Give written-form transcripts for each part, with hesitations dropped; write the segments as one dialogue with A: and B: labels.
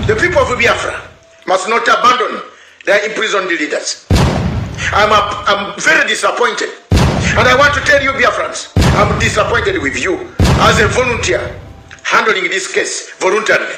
A: The people of Biafra must not abandon their imprisoned leaders. I'm very disappointed. And I want to tell you, Biafrans, I'm disappointed with you as a volunteer handling this case voluntarily.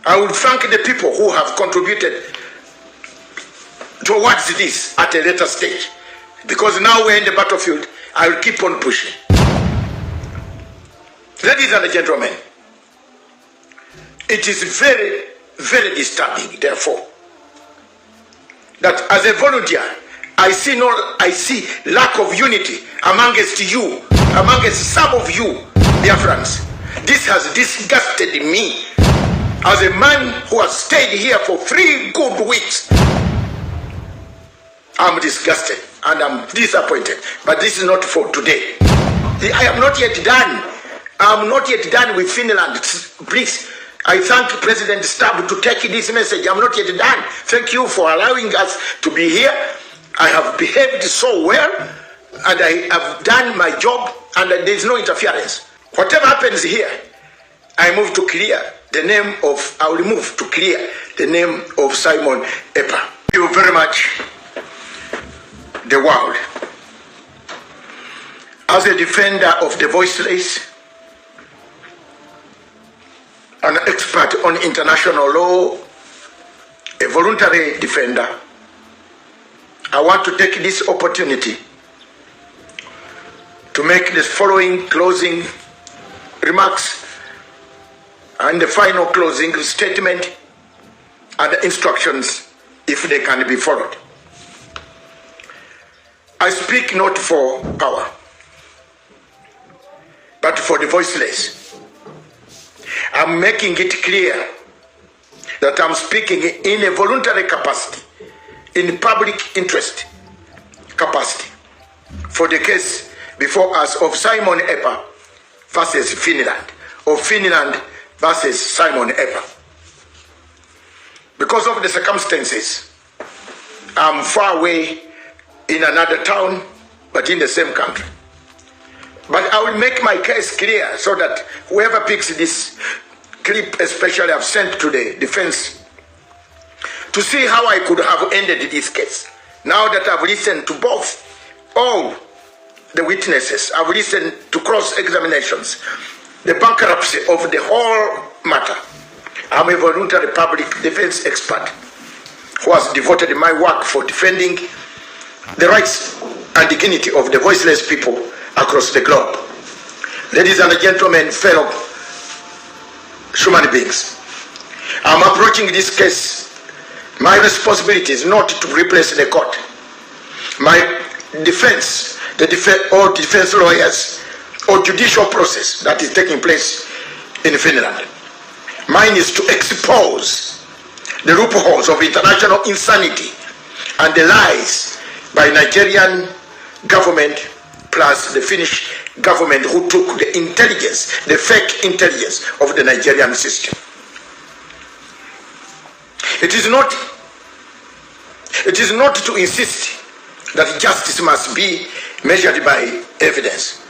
A: I will thank the people who have contributed towards this at a later stage. Because now we're in the battlefield, I will keep on pushing. Ladies and gentlemen, it is very, very disturbing, therefore, that as a volunteer, I see lack of unity amongst you, amongst some of you, dear friends. This has disgusted me as a man who has stayed here for 3 good weeks. I'm disgusted and I'm disappointed, but this is not for today. I am not yet done. I'm not yet done with Finland. Please, I thank President Stab to take this message. I'm not yet done. Thank you for allowing us to be here. I have behaved so well, and I have done my job, and there is no interference. Whatever happens here, I will move to clear the name of Simon Ekpa. Thank you very much, the world. As a defender of the voiceless, an expert on international law, a voluntary defender, I want to take this opportunity to make the following closing remarks and the final closing statement and instructions if they can be followed. I speak not for power, but for the voiceless. I'm making it clear that I'm speaking in a voluntary capacity, in public interest capacity, for the case before us of Simon Ekpa versus Finland, or Finland versus Simon Ekpa. Because of the circumstances, I'm far away in another town, but in the same country. But I will make my case clear so that whoever picks this clip, especially I've sent to the defense, to see how I could have ended this case. Now that I've listened to all the witnesses, I've listened to cross-examinations, the bankruptcy of the whole matter. I'm a voluntary public defense expert who has devoted my work for defending the rights and dignity of the voiceless people across the globe. Ladies and gentlemen, fellow human beings, I'm approaching this case. My responsibility is not to replace the court. My defense, all defense lawyers, or judicial process that is taking place in Finland. Mine is to expose the loopholes of international insanity and the lies by Nigerian government plus the Finnish government who took the intelligence, the fake intelligence of the Nigerian system. It is not to insist that justice must be measured by evidence.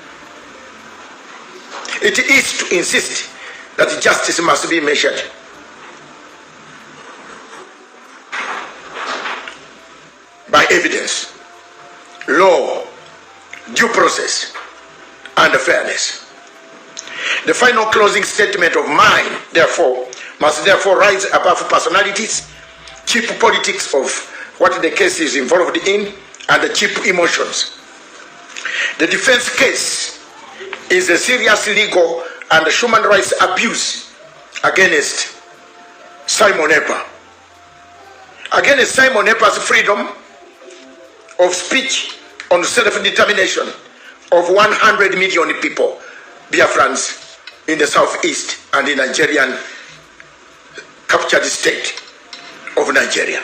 A: It is to insist that justice must be measured by evidence, law, due process, and fairness. The final closing statement of mine, therefore, must rise above personalities, cheap politics of what the case is involved in, and the cheap emotions. The defense case is a serious legal and human rights abuse against Simon Ekpa. Against Simon Ekpa's freedom of speech on self-determination of 100 million people, Biafrans, in the southeast and in Nigerian captured state of Nigeria.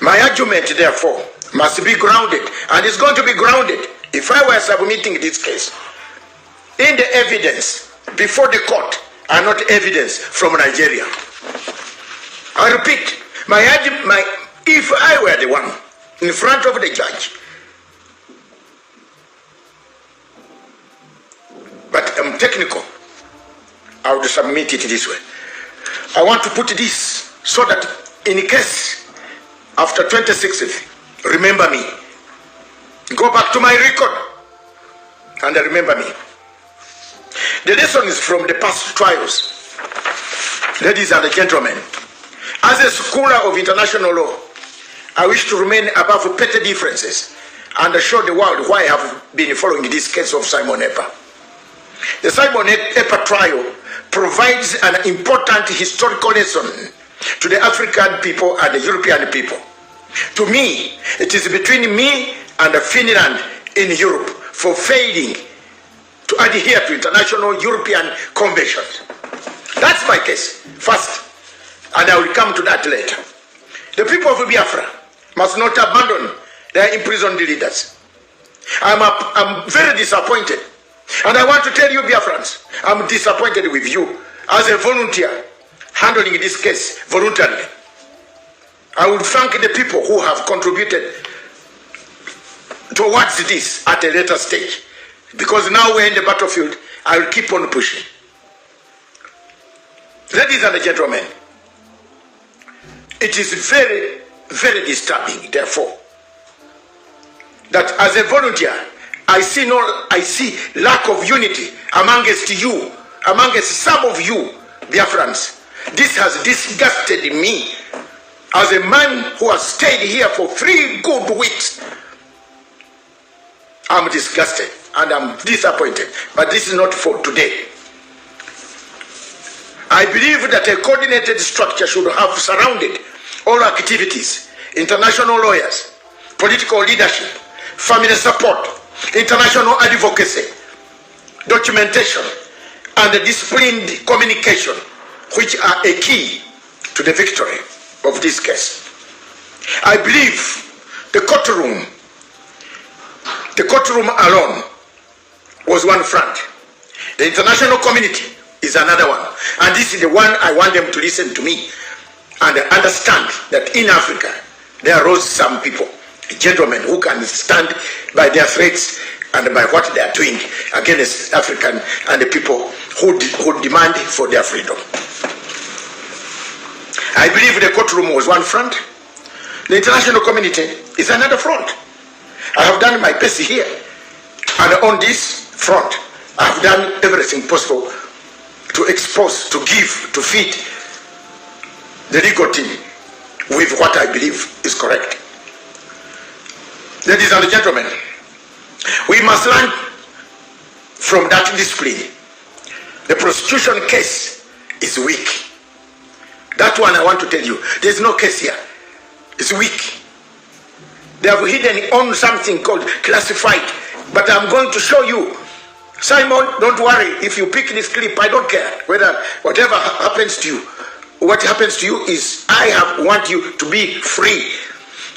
A: My argument, therefore, must be grounded, and is going to be grounded if I were submitting this case in the evidence before the court and not evidence from Nigeria. I repeat, if I were the one in front of the judge, but I'm technical, I would submit it this way. I want to put this so that in case after 26th, remember me. Go back to my record and remember me. The lesson is from the past trials. Ladies and gentlemen, as a scholar of international law, I wish to remain above petty differences and show the world why I have been following this case of Simon Ekpa. The Simon Ekpa trial provides an important historical lesson to the African people and the European people. To me, it is between me and Finland in Europe for failing to adhere to international European conventions. That's my case, first, and I will come to that later. The people of Biafra must not abandon their imprisoned leaders. I'm very disappointed, and I want to tell you, Biafrans, I'm disappointed with you as a volunteer handling this case voluntarily. I will thank the people who have contributed towards this at a later stage, because now we're in the battlefield. I will keep on pushing. Ladies and gentlemen, it is very, very disturbing, therefore, that as a volunteer, I see lack of unity amongst you, amongst some of you, Biafrans. This has disgusted me as a man who has stayed here for 3 good weeks. I'm disgusted and I'm disappointed, but this is not for today. I believe that a coordinated structure should have surrounded all activities, international lawyers, political leadership, family support, international advocacy, documentation, and disciplined communication, which are a key to the victory of this case. I believe the courtroom alone was one front. The international community is another one. And this is the one I want them to listen to me and understand that in Africa, there arose some people, gentlemen, who can stand by their threats and by what they are doing against African and the people who demand for their freedom. I believe the courtroom was one front. The international community is another front. I have done my best here. And on this front, I have done everything possible to expose, to give, to feed the legal team with what I believe is correct. Ladies and gentlemen, we must learn from that discipline. The prostitution case is weak. That one I want to tell you, there's no case here. It's weak. They have hidden on something called classified, but I'm going to show you. Simon, don't worry. If you pick this clip, I don't care whatever happens to you. What happens to you is I want you to be free.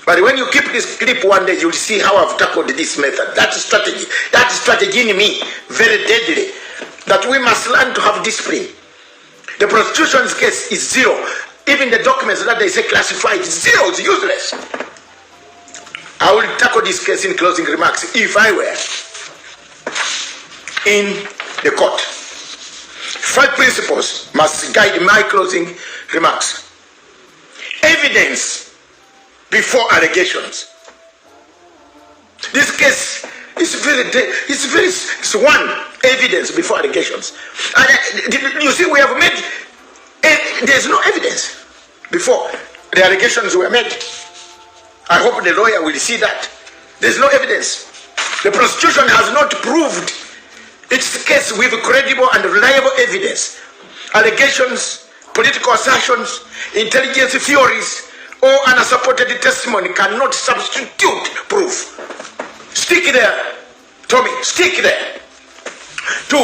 A: But when you keep this clip one day, you'll see how I've tackled this method. That strategy in me, very deadly. That we must learn to have discipline. The prostitution case is zero. Even the documents that they say classified, zero, it's useless. I will tackle this case in closing remarks if I were in the court. 5 principles must guide my closing remarks. Evidence before allegations. This case is one evidence before allegations. And you see, we have made, there's no evidence before the allegations were made. I hope the lawyer will see that. There's no evidence. The prosecution has not proved its case with credible and reliable evidence. Allegations, political assertions, intelligence theories, or unsupported testimony cannot substitute proof. Stick there, Tommy, stick there. 2,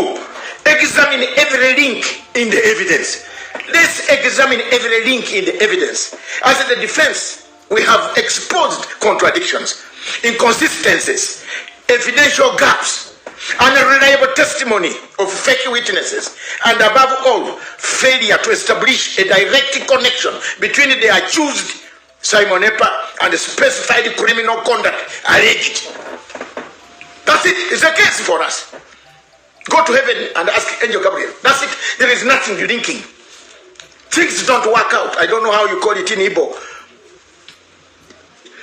A: examine every link in the evidence. Let's examine every link in the evidence. As the defense, we have exposed contradictions, inconsistencies, evidential gaps, unreliable testimony of fake witnesses, and above all, failure to establish a direct connection between the accused Simon Ekpa and the specified criminal conduct alleged. That's it. It's a case for us. Go to heaven and ask Angel Gabriel. That's it. There is nothing linking. Things don't work out. I don't know how you call it in Igbo.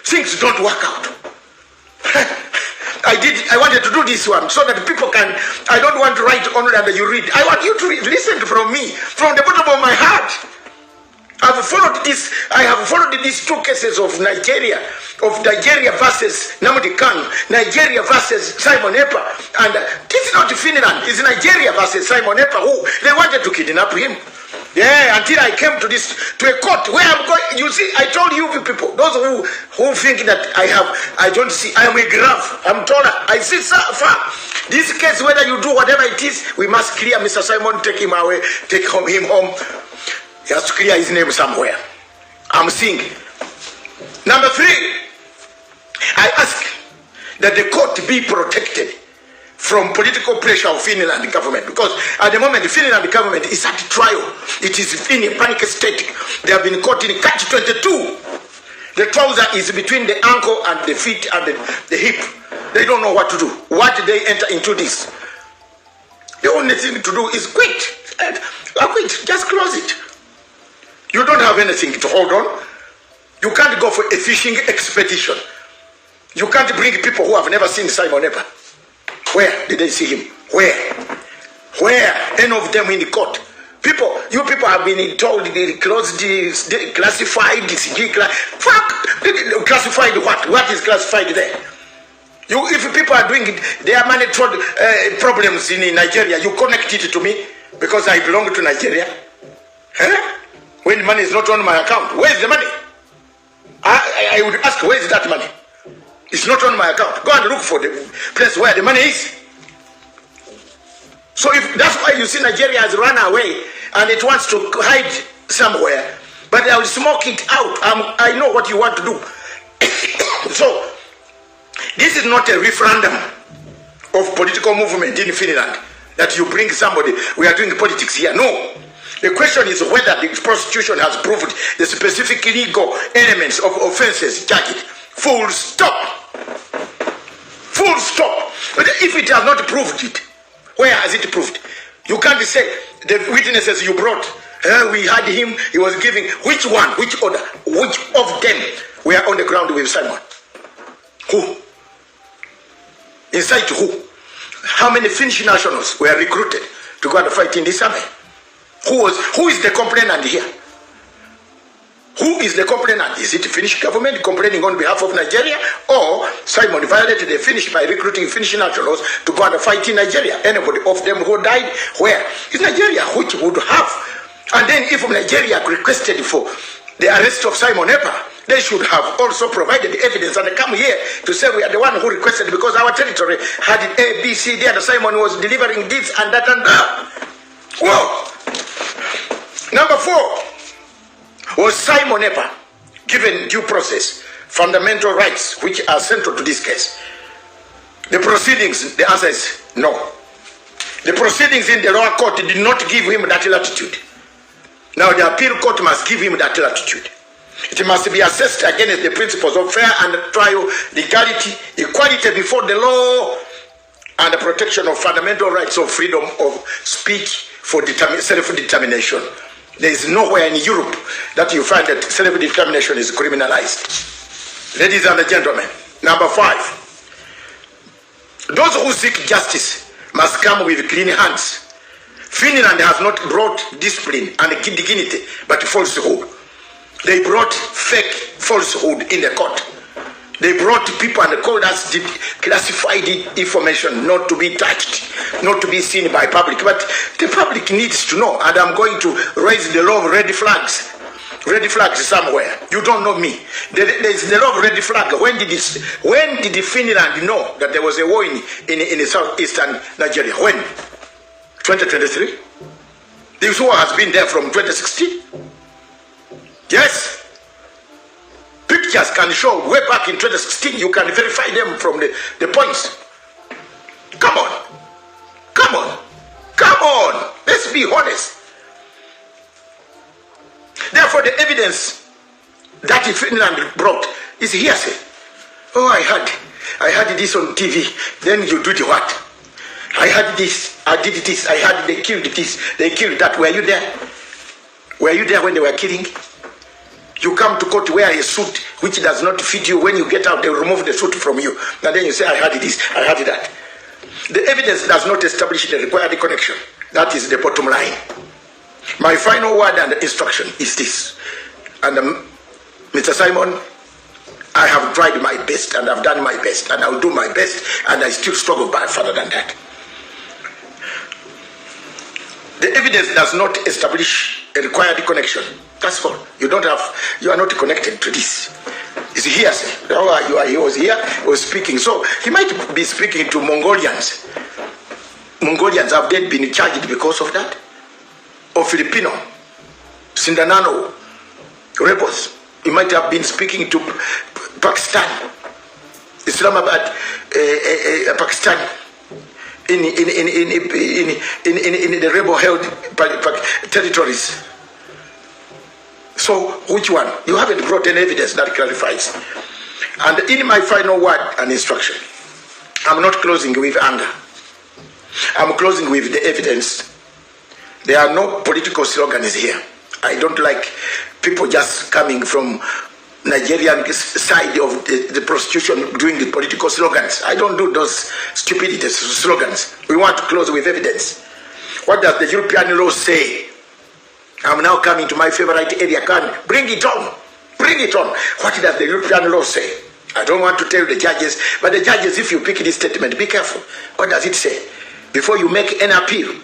A: Things don't work out. I wanted to do this one so that people can, I don't want to write only and you read. I want you to listen from me, from the bottom of my heart. I have followed these two cases of Nigeria versus Nnamdi Kanu, Nigeria versus Simon Ekpa, and this is not Finland, it's Nigeria versus Simon Ekpa, who they wanted to kidnap him. Yeah, until I came to a court where I'm going. You see, I told you people, those who think that I don't see, I am a graph, I'm taller, I see so far. This case, whether you do whatever it is, we must clear Mr. Simon, take him away, take him home. He has to clear his name somewhere. I'm seeing. Number 3, I ask that the court be protected from political pressure of Finland government, because at the moment the Finland government is at trial. It is in a panic state. They have been caught in catch-22. The trouser is between the ankle and the feet and the hip. They don't know what to do. Why did they enter into this? The only thing to do is quit. Just close it. You don't have anything to hold on. You can't go for a fishing expedition. You can't bring people who have never seen Simon Ekpa. Where did they see him? Where? Any of them in the court? You people have been told they closed, classified, classified what? What is classified there? If people are doing their money problems in Nigeria, you connect it to me because I belong to Nigeria. Huh? When the money is not on my account, where is the money? I would ask, where is that money? It's not on my account. Go and look for the place where the money is. So if that's why you see Nigeria has run away and it wants to hide somewhere, but I will smoke it out. I know what you want to do. So this is not a referendum of political movement in Finland that you bring somebody. We are doing politics here. No. The question is whether the prosecution has proved the specific legal elements of offenses charged. Full stop. Full stop. But if it has not proved it, where has it proved? You can't say the witnesses you brought, we had him, he was giving, which one, which order, which of them were on the ground with Simon? Who? Inside who? How many Finnish nationals were recruited to go and fight in this army? Who is the complainant here? Who is the complainant? Is it the Finnish government complaining on behalf of Nigeria, or Simon violated the Finnish by recruiting Finnish nationals to go and fight in Nigeria? Anybody of them who died, where? It's Nigeria which would have. And then if Nigeria requested for the arrest of Simon Ekpa, they should have also provided the evidence and come here to say we are the one who requested, because our territory had A, B, C, D, and Simon was delivering this and that and that. Whoa! Number 4, was Simon Ekpa given due process, fundamental rights which are central to this case? The proceedings, the answer is no. The proceedings in the lower court did not give him that latitude. Now the appeal court must give him that latitude. It must be assessed against the principles of fair and trial, legality, equality before the law, and the protection of fundamental rights of freedom of speech for self-determination. There is nowhere in Europe that you find that self-determination is criminalized. Ladies and gentlemen, number 5. Those who seek justice must come with clean hands. Finland has not brought discipline and dignity, but falsehood. They brought fake falsehood in the court. They brought people and called us classified information not to be touched, not to be seen by public. But the public needs to know, and I'm going to raise the law of red flags. Red flags somewhere. You don't know me. There's the law of red flag. When did Finland know that there was a war in southeastern Nigeria? When? 2023? This war has been there from 2016? Yes. Pictures can show way back in 2016. You can verify them from the points. Come on. Come on. Come on. Let's be honest. Therefore, the evidence that Finland brought is hearsay. Oh, I had this on TV. Then you did what? I had this, I did this, I had, they killed this, they killed that. Were you there? Were you there when they were killing? You come to court, wear a suit which does not fit you. When you get out, they remove the suit from you. And then you say, I had this, I had that. The evidence does not establish the required connection. That is the bottom line. My final word and instruction is this. And Mr. Simon, I have tried my best and I've done my best and I'll do my best, and I still struggle by further than that. The evidence does not establish a required connection. That's all. You are not connected to this. It's hearsay. He was here, he was speaking. So he might be speaking to Mongolians. Mongolians, have they been charged because of that? Or Filipino, Sindanano, rebels. He might have been speaking to Pakistan, Islamabad, Pakistan, in the rebel-held territories. So, which one? You haven't brought any evidence that clarifies. And in my final word and instruction, I'm not closing with anger. I'm closing with the evidence. There are no political slogans here. I don't like people just coming from Nigerian side of the prostitution doing the political slogans. I don't do those stupidity slogans. We want to close with evidence. What does the European law say? I'm now coming to my favorite area. Bring it on. Bring it on. What does the European law say? I don't want to tell the judges, but the judges, if you pick this statement, be careful. What does it say? Before you make an appeal,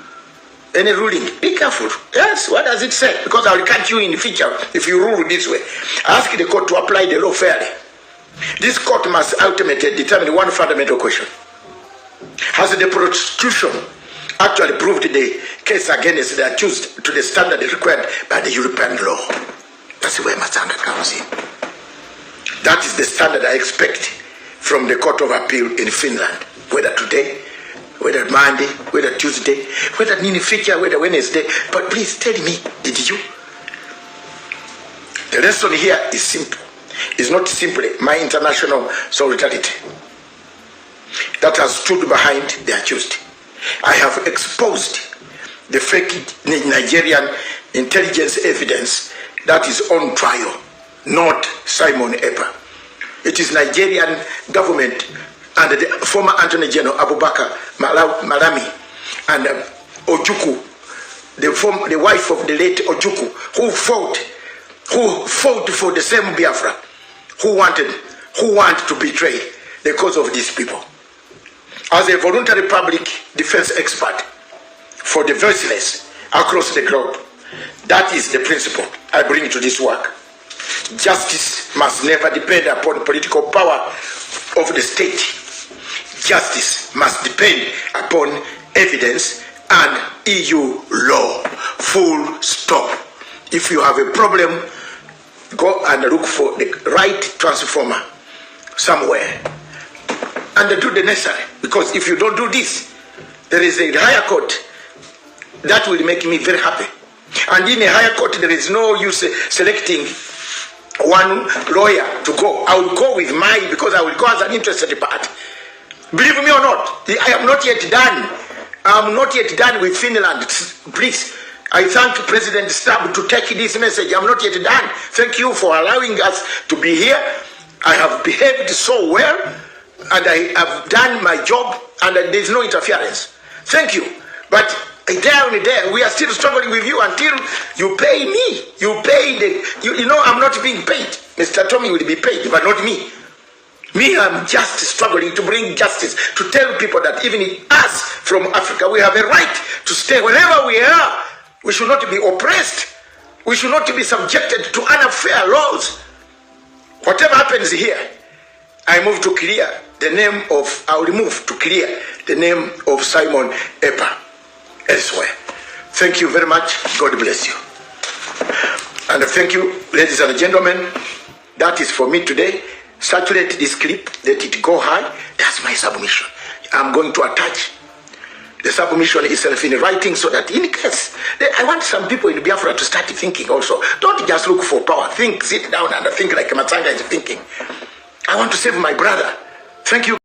A: any ruling, be careful. Yes, what does it say? Because I will catch you in the future if you rule this way. Ask the court to apply the law fairly. This court must ultimately determine one fundamental question. Has the prosecution actually proved the case against the accused to the standard required by the European law? That's where Masanga comes in. That is the standard I expect from the Court of Appeal in Finland, whether today, whether Monday, whether Tuesday, whether in the future, whether Wednesday. But please tell me, did you? The lesson here is simple. It's not simply my international solidarity that has stood behind the accused. I have exposed the fake Nigerian intelligence evidence that is on trial, not Simon Ekpa. It is Nigerian government and the former Attorney General Abubakar Malami and Ojukwu, the wife of the late Ojukwu, who fought for the same Biafra, who want to betray the cause of these people. As a voluntary public defense expert for the voiceless across the globe, that is the principle I bring to this work. Justice must never depend upon political power of the state. Justice must depend upon evidence and EU law. Full stop. If you have a problem, go and look for the right transformer somewhere and do the necessary. Because if you don't do this, there is a higher court that will make me very happy. And in a higher court, there is no use selecting one lawyer to go. I will go with mine because I will go as an interested party. Believe me or not, I am not yet done. I am not yet done with Finland. Please, I thank President Stab to take this message. I am not yet done. Thank you for allowing us to be here. I have behaved so well, and I have done my job, and there is no interference. Thank you. But there, we are still struggling with you until you pay me. You pay you know, I'm not being paid. Mr. Tommy will be paid, but not me. Me, I'm just struggling to bring justice, to tell people that even us from Africa, we have a right to stay wherever we are. We should not be oppressed. We should not be subjected to unfair laws. Whatever happens here, I will remove to clear the name of Simon Ekpa elsewhere. Thank you very much. God bless you. And thank you, ladies and gentlemen. That is for me today. Saturate this clip, let it go high. That's my submission. I'm going to attach the submission itself in writing so that in case, I want some people in Biafra to start thinking also. Don't just look for power. Think, sit down and think like Masanga is thinking. I want to save my brother. Thank you.